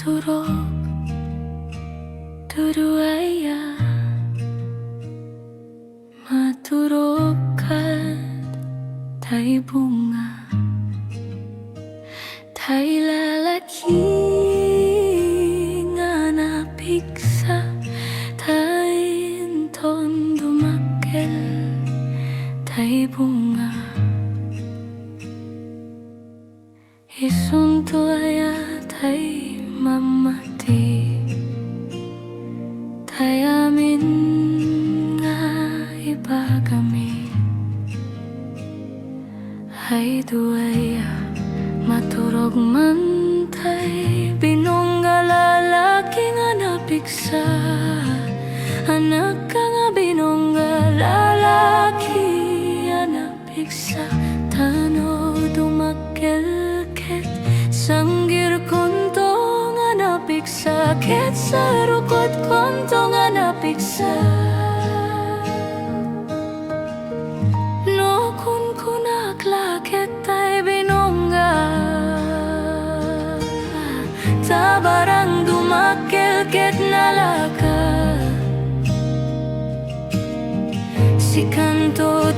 maturog turuaya maturog kat tay bunga tay lalaki nga napigsa tay inton dumakkel tay bunga isuntoya tay mamati tay amin nga ibagami ay duaya maturog man tay binongga lalaki nga napigsa anak ka nga binongga lalaki nga napigsa tano dumakkel ket sanggir konto nga napigsa ket sarukot konto nga napigsa no kun kunak laket tay binongga tabarang dumakkel ket nalaka si kanto